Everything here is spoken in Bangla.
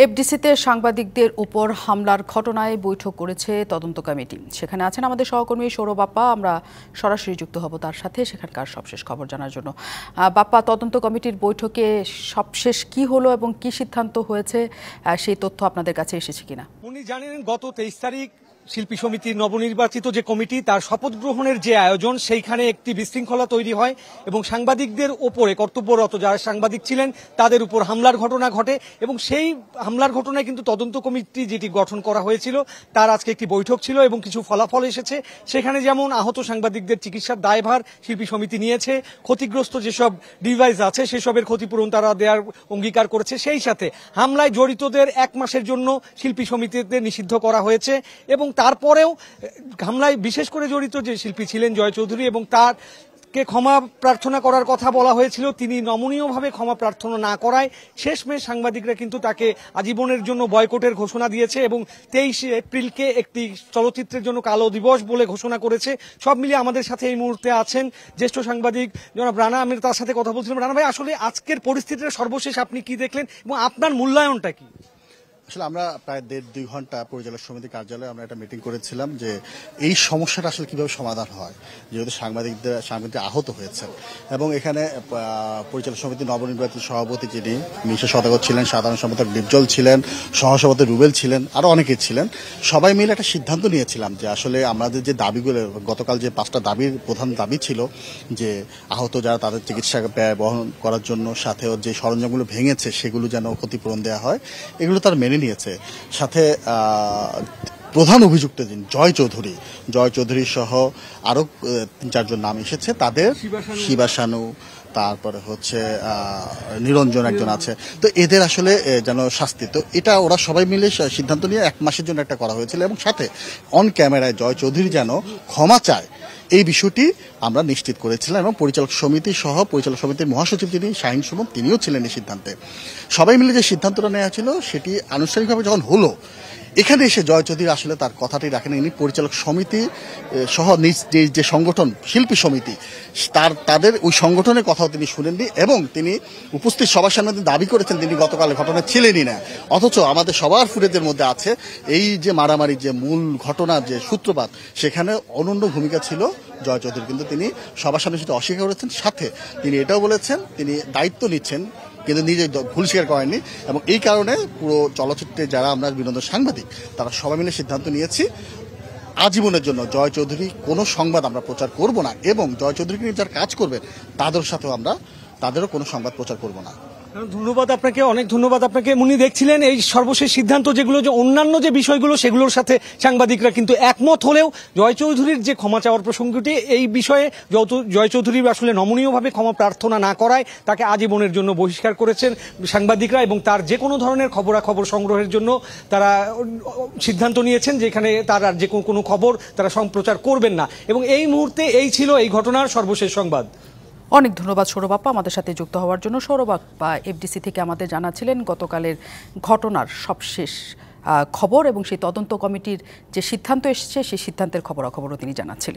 এফডিসিতে সাংবাদিকদের উপর হামলার ঘটনায় বৈঠক করেছে তদন্ত কমিটি। সেখানে আছেন আমাদের সহকর্মী সৌরভ বাপ্পা। আমরা সরাসরি যুক্ত হব তার সাথে সেখানকার সবশেষ খবর জানার জন্য। বাপ্পা, তদন্ত কমিটির বৈঠকে সবশেষ কি হলো এবং কি সিদ্ধান্ত হয়েছে সেই তথ্য আপনাদের কাছে এসেছে কিনা? উনি জানেন গত 23 তারিখ শিল্পী সমিতির নবনির্বাচিত যে কমিটি তার শপথ গ্রহণের যে আয়োজন সেইখানে একটি বিশৃঙ্খলা তৈরি হয় এবং সাংবাদিকদের ওপরে কর্তব্যরত যারা সাংবাদিক ছিলেন তাদের উপর হামলার ঘটনা ঘটে এবং সেই হামলার ঘটনায় কিন্তু তদন্ত কমিটি যেটি গঠন করা হয়েছিল তার আজকে একটি বৈঠক ছিল এবং কিছু ফলাফল এসেছে। সেখানে যেমন আহত সাংবাদিকদের চিকিৎসার দায়ভার শিল্পী সমিতি নিয়েছে, ক্ষতিগ্রস্ত যেসব ডিভাইস আছে সেসবের ক্ষতিপূরণ তারা দেওয়ার অঙ্গীকার করেছে, সেই সাথে হামলায় জড়িতদের 1 মাসের জন্য শিল্পী সমিতিতে নিষিদ্ধ করা হয়েছে এবং তারপরেও হামলায় বিশেষ করে জড়িত যে শিল্পী ছিলেন জয় চৌধুরী এবং তারকে ক্ষমা প্রার্থনা করার কথা বলা হয়েছিল, তিনি নমনীয়ভাবে ক্ষমা প্রার্থনা না করায় শেষমেশ সাংবাদিকরা কিন্তু তাকে আজীবনের জন্য বয়কটের ঘোষণা দিয়েছে এবং 23 এপ্রিলকে একটি চলচ্চিত্রের জন্য কালো দিবস বলে ঘোষণা করেছে। সব মিলিয়ে আমাদের সাথে এই মুহূর্তে আছেন জ্যেষ্ঠ সাংবাদিক জনাব রানা। আমি তার সাথে কথা বলছিলাম। রানা ভাই, আসলে আজকের পরিস্থিতির সর্বশেষ আপনি কি দেখলেন এবং আপনার মূল্যায়নটা কি? আসলে আমরা প্রায় 1.5-2 ঘন্টা পরিচালক সমিতি কার্যালয়ে আমরা একটা মিটিং করেছিলাম যে এই সমস্যাটা আসলে কিভাবে সমাধান হয়, যেহেতু সাংবাদিক আহত হয়েছেন এবং এখানে পরিচালক সমিতি নবনির্বাচিত সভাপতি যিনি মিশা সদাগর ছিলেন, সাধারণ সম্পাদক ডিপজল ছিলেন, সহসভাপতি রুবেল ছিলেন, আরো অনেকেই ছিলেন। সবাই মিলে একটা সিদ্ধান্ত নিয়েছিলাম যে আসলে আমাদের যে দাবিগুলো, গতকাল যে 5টা দাবির প্রধান দাবি ছিল যে আহত যারা তাদের চিকিৎসা ব্যয় বহন করার জন্য, সাথেও যে সরঞ্জামগুলো ভেঙেছে সেগুলো যেন ক্ষতিপূরণ দেওয়া হয়, এগুলো তার মেনে নিয়েছে। সাথে প্রধান অভিযুক্ত যিনি জয় চৌধুরী সহ আরো 3-4 জন নাম এসেছে, তাদের শিবাসানু, তারপরে হচ্ছে নিরঞ্জন একজন আছে, তো এদের আসলে যেন শাস্তি, তো এটা ওরা সবাই মিলে সিদ্ধান্ত নিয়ে 1 মাসের জন্য একটা করা হয়েছিল এবং সাথে অন ক্যামেরায় জয় চৌধুরী যেন ক্ষমা চায় এই বিষয়টি আমরা নিশ্চিত করেছিলাম এবং পরিচালক সমিতির মহাসচিব যিনি শাহিন সুমন, তিনিও ছিলেন এই সিদ্ধান্তে। সবাই মিলে যে সিদ্ধান্তটা নেওয়া ছিল সেটি আনুষ্ঠানিকভাবে যখন হলো, এখানে এসে জয় চৌধুরী আসলে তার কথাটি রাখেন। ইনি পরিচালক সমিতি সহ নিজ যে সংগঠন শিল্পী সমিতি তাদের ওই সংগঠনের কথাও তিনি শুনেননি এবং তিনি উপস্থিত সবার সামনে দাবি করেছেন তিনি গতকাল ঘটনা ছিলেনই না, অথচ আমাদের সবার ফুটেজের মধ্যে আছে এই যে মারামারি যে মূল ঘটনার যে সূত্রপাত সেখানে অনন্য ভূমিকা ছিল জয় চৌধুরী, কিন্তু তিনি সবার সামনে সেটা অস্বীকার করেছেন। সাথে তিনি এটাও বলেছেন তিনি দায়িত্ব নিচ্ছেন কিন্তু নিজে ভুল স্বীকার করেননি এবং এই কারণে পুরো চলচ্চিত্রে যারা আমরা বিনোদন সাংবাদিক তারা সবাই মিলে সিদ্ধান্ত নিয়েছি আজীবনের জন্য জয় চৌধুরী কোনো সংবাদ আমরা প্রচার করব না এবং জয় চৌধুরীকে নিয়ে যারা কাজ করবেন তাদের সাথেও তাদেরও কোনো সংবাদ প্রচার করব না। ধন্যবাদ আপনাকে, অনেক ধন্যবাদ আপনাকে। উনি দেখছিলেন এই সর্বশেষ সিদ্ধান্ত যেগুলো, যে অন্যান্য যে বিষয়গুলো সেগুলোর সাথে সাংবাদিকরা কিন্তু একমত হলেও জয় চৌধুরীর যে ক্ষমা চাওয়ার প্রসঙ্গটি, এই বিষয়ে জয় চৌধুরী আসলে নমনীয়ভাবে ক্ষমা প্রার্থনা না করায় তাকে আজীবনের জন্য বহিষ্কার করেছেন সাংবাদিকরা এবং তার যে কোনো ধরনের খবরাখবর সংগ্রহের জন্য তারা সিদ্ধান্ত নিয়েছেন যে এখানে তার আর যে কোনো খবর তারা সম্প্রচার করবেন না। এবং এই মুহূর্তে এই ছিল এই ঘটনার সর্বশেষ সংবাদ। অনেক ধন্যবাদ সৌরভ বাপ্পা আমাদের সাথে যুক্ত হওয়ার জন্য। সৌরভ বাপ্পা এফডিসি থেকে আমাদের জানাচ্ছিলেন গতকালের ঘটনার সবশেষ খবর এবং সেই তদন্ত কমিটির যে সিদ্ধান্ত এসেছে সেই সিদ্ধান্তের খবরাখবরও তিনি জানাচ্ছিলেন।